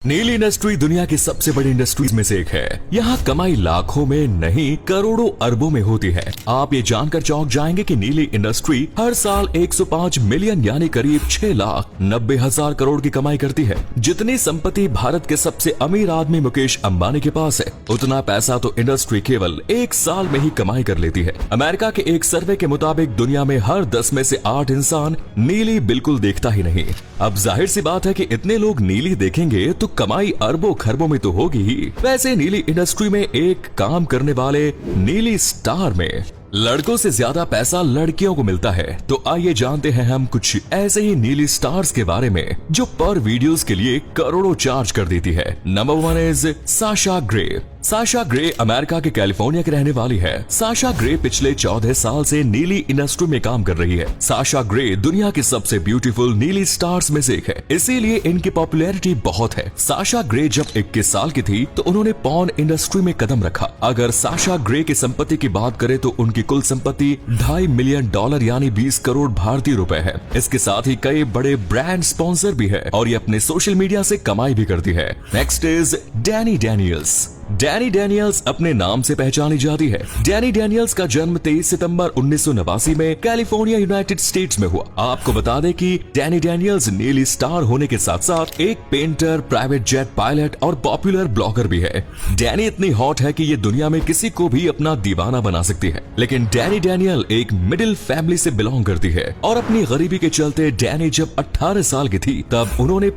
नीली इंडस्ट्री दुनिया की सबसे बड़ी इंडस्ट्रीज में से एक है। यहाँ कमाई लाखों में नहीं करोड़ों अरबों में होती है। आप ये जानकर चौंक जाएंगे कि नीली इंडस्ट्री हर साल 105 मिलियन यानी करीब 6,90,000 करोड़ की कमाई करती है। जितनी संपत्ति भारत के सबसे अमीर आदमी मुकेश अंबानी के पास है, उतना पैसा तो इंडस्ट्री केवल एक साल में ही कमाई कर लेती है। अमेरिका के एक सर्वे के मुताबिक दुनिया में हर 10 में से 8 इंसान नीली बिल्कुल देखता ही नहीं। अब जाहिर सी बात है कि इतने लोग नीली देखेंगे तो कमाई अरबों खरबों में तो होगी ही। वैसे नीली इंडस्ट्री में एक काम करने वाले नीली स्टार में लड़कों से ज्यादा पैसा लड़कियों को मिलता है। तो आइए जानते हैं हम कुछ ऐसे ही नीली स्टार्स के बारे में जो पर वीडियोस के लिए करोड़ों चार्ज कर देती है। Number 1 is Sasha grey. Sasha grey America के कैलिफोर्निया की रहने वाली है। साशा ग्रे पिछले 14 साल से नीली इंडस्ट्री में काम कर रही है। साशा ग्रे दुनिया की सबसे ब्यूटीफुल नीली स्टार्स में से एक है, इसीलिए इनकी पॉपुलैरिटी बहुत है। साशा ग्रे जब 21 साल की थी तो उन्होंने पॉर्न इंडस्ट्री में कदम रखा। अगर साशा ग्रे की संपत्ति की बात करें तो उनकी कुल संपत्ति $2.5 मिलियन यानी 20 करोड़ भारतीय रुपए है। इसके साथ ही कई बड़े ब्रांड स्पॉन्सर भी है और ये अपने सोशल मीडिया से कमाई भी करती है। Next is Danny Daniels. Danny Daniels अपने नाम से पहचानी जाती है। डैनी डैनियल्स का जन्म 23 सितंबर 1989 में कैलिफोर्निया यूनाइटेड स्टेट्स में हुआ। आपको बता दें कि डैनी डैनियल्स नीली स्टार होने के साथ साथ एक पेंटर, प्राइवेट जेट पायलट और पॉपुलर ब्लॉगर भी है। डैनी इतनी हॉट है कि ये दुनिया में किसी को भी अपना दीवाना बना सकती है। लेकिन डैनी डैनियल एक मिडिल फैमिली से बिलोंग करती है और अपनी गरीबी के चलते डैनी जब 18 साल की थी तब उन्होंने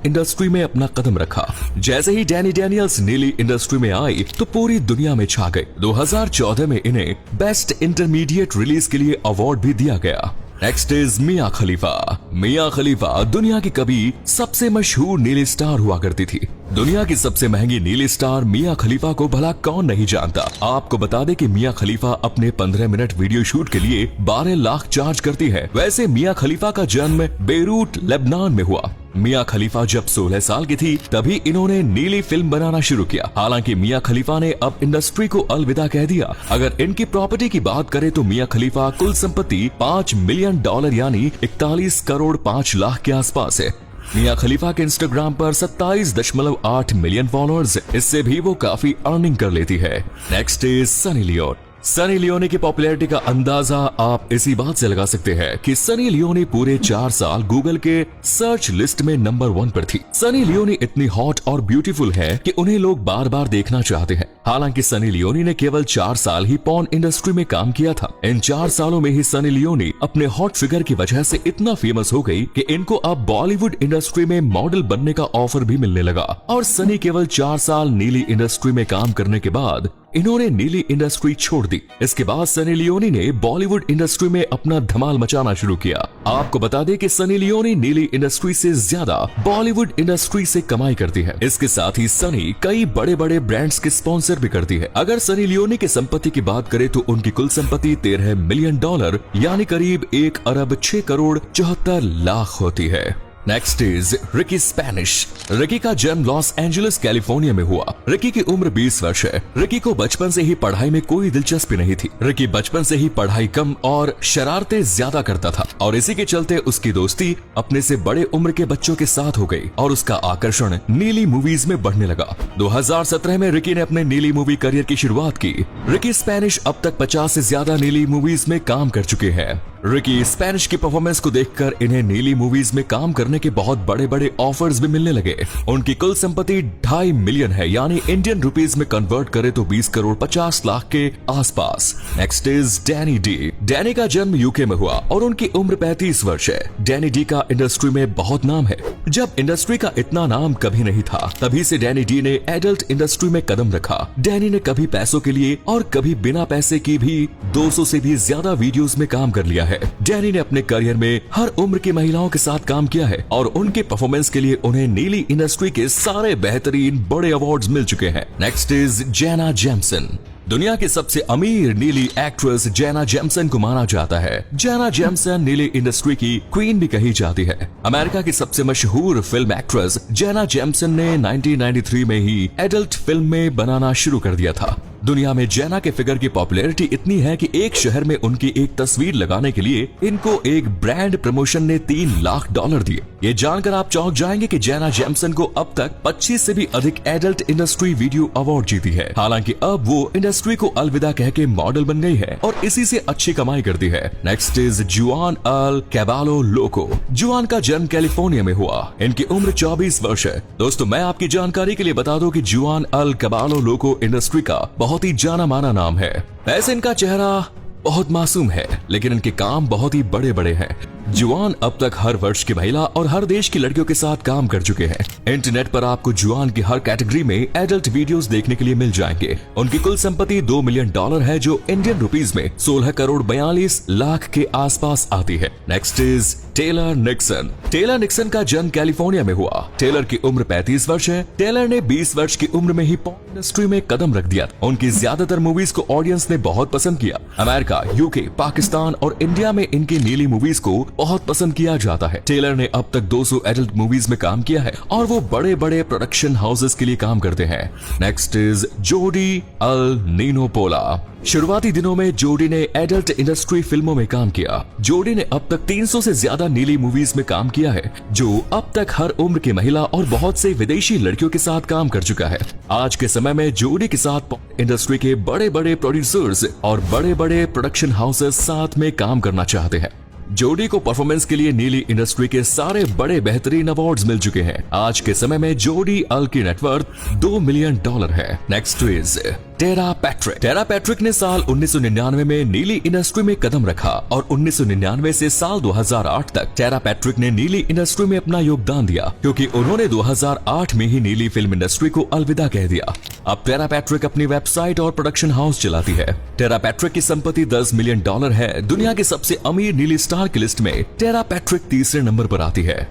इंडस्ट्री में अपना कदम रखा। जैसे ही डैनी डैनियल्स नीली इंडस्ट्री में आई तो पूरी दुनिया में छा गई। 2014 में इन्हें बेस्ट इंटरमीडिएट रिलीज के लिए अवार्ड भी दिया गया। नेक्स्ट इज मिया खलीफा। मिया खलीफा दुनिया की कभी सबसे मशहूर नीली स्टार हुआ करती थी। दुनिया की सबसे महंगी नीली स्टार मिया खलीफा को भला कौन नहीं जानता। आपको बता दें कि मिया खलीफा अपने 15 मिनट वीडियो शूट के लिए 12 लाख चार्ज करती है। वैसे मिया खलीफा का जन्म बेरूट लेबनान में हुआ। मिया खलीफा जब 16 साल की थी तभी इन्होंने नीली फिल्म बनाना शुरू किया। हालांकि मिया खलीफा ने अब इंडस्ट्री को अलविदा कह दिया। अगर इनकी प्रॉपर्टी की बात करें तो मिया खलीफा कुल संपत्ति $5 मिलियन यानी 41 करोड़ 5 लाख के आसपास है। मिया खलीफा के इंस्टाग्राम पर 27.8 मिलियन फॉलोअर्स, इससे भी वो काफी अर्निंग कर लेती है। Next is Sunny Leone. Sunny Leone की पॉपुलैरिटी का अंदाजा आप इसी बात से लगा सकते हैं कि सनी लियोनी पूरे 4 साल गूगल के सर्च लिस्ट में नंबर 1 पर थी। सनी लियोनी इतनी हॉट और ब्यूटीफुल है कि उन्हें लोग बार बार देखना चाहते हैं। हालांकि सनी लियोनी ने केवल 4 साल ही पॉर्न इंडस्ट्री में काम किया था। इन 4 सालों में ही सनी लियोनी अपने हॉट फिगर की वजह से इतना फेमस हो गई कि इनको अब बॉलीवुड इंडस्ट्री में मॉडल बनने का ऑफर भी मिलने लगा। और सनी केवल 4 साल नीली इंडस्ट्री में काम करने के बाद इन्होंने नीली इंडस्ट्री छोड़ दी। इसके बाद सनी लियोनी ने बॉलीवुड इंडस्ट्री में अपना धमाल मचाना शुरू किया। आपको बता दें कि सनी लियोनी नीली इंडस्ट्री से ज्यादा बॉलीवुड इंडस्ट्री से कमाई करती है। इसके साथ ही सनी कई बड़े बड़े ब्रांड्स के स्पॉन्सर भी करती है। अगर सनी लियोनी की संपत्ति की बात करें तो उनकी कुल संपत्ति $13 मिलियन यानी करीब 1 अरब 6 करोड़ 74 लाख होती है। Next is Ricky Spanish. Ricky का जन्म लॉस एंजलिस कैलिफोर्निया में हुआ। रिकी की उम्र 20 वर्ष है। रिकी को बचपन से ही पढ़ाई में कोई दिलचस्पी नहीं थी। रिकी बचपन से ही पढ़ाई कम और शरारतें ज्यादा करता था और इसी के चलते उसकी दोस्ती अपने से बड़े उम्र के बच्चों के साथ हो गई और उसका आकर्षण नीली मूवीज में बढ़ने लगा। 2017 में रिकी ने अपने नीली मूवी करियर की शुरुआत की। रिकी स्पैनिश अब तक 50 से ज्यादा नीली मूवीज में काम कर चुके हैं। रिकी स्पैनिश की परफॉर्मेंस को देखकर इन्हें नीली मूवीज में काम करने के बहुत बड़े बड़े ऑफर्स भी मिलने लगे। उनकी कुल संपत्ति $2.5 मिलियन है यानी इंडियन रुपीस में कन्वर्ट करे तो 20 करोड़ 50 लाख के आसपास। Next is Danny D. Danny का जन्म यूके में हुआ और उनकी उम्र 35 वर्ष है। डैनी डी का इंडस्ट्री में बहुत नाम है। जब इंडस्ट्री का इतना नाम कभी नहीं था तभी से डैनी डी ने एडल्ट इंडस्ट्री में कदम रखा। डैनी ने कभी पैसों के लिए और कभी बिना पैसे की भी 200 से भी ज्यादा वीडियोस में काम कर लिया है। डैनी ने अपने करियर में हर उम्र की महिलाओं के साथ काम किया है और उनके परफॉर्मेंस के लिए उन्हें नीली इंडस्ट्री के सारे बेहतरीन बड़े अवार्ड्स मिल चुके हैं। Next is Jenna Jameson. दुनिया की सबसे अमीर नीली एक्ट्रेस जेना जेम्सन को माना जाता है। जेना जेम्सन नीली इंडस्ट्री की क्वीन भी कही जाती है। अमेरिका की सबसे मशहूर फिल्म एक्ट्रेस जेना जेम्सन ने 1993 में ही एडल्ट फिल्म में बनाना शुरू कर दिया था। दुनिया में जेना के फिगर की पॉपुलैरिटी इतनी है कि एक शहर में उनकी एक तस्वीर लगाने के लिए इनको एक ब्रांड प्रमोशन ने $3 लाख दिए। ये जानकर आप चौंक जाएंगे कि जेना जेम्सन को अब तक 25 से भी अधिक एडल्ट इंडस्ट्री वीडियो अवार्ड जीती है। हालांकि अब वो इंडस्ट्री को अलविदा कह के मॉडल बन गई है और इसी से अच्छी कमाई करती है। नेक्स्ट इज जुआन अल कैबालो लोको। जुआन का जन्म कैलिफोर्निया में हुआ। इनकी उम्र 24 वर्ष है। दोस्तों, मैं आपकी जानकारी के लिए बता दूं कि जुआन अल कैबालो लोको इंडस्ट्री का बहुत ही जाना माना नाम है। वैसे इनका चेहरा बहुत मासूम है, लेकिन इनके काम बहुत ही बड़े बड़े हैं। जुआन अब तक हर वर्ष की महिला और हर देश की लड़कियों के साथ काम कर चुके हैं। इंटरनेट पर आपको जुआन की हर कैटेगरी में एडल्ट वीडियोस देखने के लिए मिल जाएंगे। उनकी कुल संपत्ति $2 मिलियन है, जो इंडियन रुपीस में 16 करोड़ 42 लाख के आसपास आती है। Next is Taylor Nixon. Taylor Nixon का जन्म कैलिफोर्निया में हुआ। टेलर की उम्र 35 वर्ष है। टेलर ने 20 वर्ष की उम्र में ही पॉर्न इंडस्ट्री में कदम रख दिया। उनकी ज्यादातर मूवीज को ऑडियंस ने बहुत पसंद किया। अमेरिका, यूके, पाकिस्तान और इंडिया में इनकी नीली मूवीज को बहुत पसंद किया जाता है। टेलर ने अब तक 200 एडल्ट मूवीज में काम किया है और वो बड़े बड़े प्रोडक्शन हाउसेस के लिए काम करते हैं। नेक्स्ट इज जोडी अल नीनोपोला। शुरुआती दिनों में जोडी ने एडल्ट इंडस्ट्री फिल्मों में काम किया। जोडी ने अब तक 300 से ज्यादा नीली मूवीज में काम किया है, जो अब तक हर उम्र की महिला और बहुत से विदेशी लड़कियों के साथ काम कर चुका है। आज के समय में जोडी के साथ इंडस्ट्री के बड़े बड़े प्रोड्यूसर्स और बड़े बड़े प्रोडक्शन हाउसेस साथ में काम करना चाहते हैं। जोडी को परफॉर्मेंस के लिए नीली इंडस्ट्री के सारे बड़े बेहतरीन अवार्ड्स मिल चुके हैं। आज के समय में जोडी अल की नेटवर्थ $2 मिलियन है। Next is Tera Patrick. Tera Patrick ने साल 1999 में नीली इंडस्ट्री में कदम रखा और 1999 से साल 2008 तक टेरा पैट्रिक ने नीली इंडस्ट्री में अपना योगदान दिया, क्योंकि उन्होंने 2008 में ही नीली फिल्म इंडस्ट्री को अलविदा कह दिया। अब टेरा पैट्रिक अपनी वेबसाइट और प्रोडक्शन हाउस चलाती है। टेरा पैट्रिक की संपत्ति $10 मिलियन है। दुनिया के सबसे अमीर नीली स्टार की लिस्ट में टेरा पैट्रिक तीसरे नंबर पर आती है।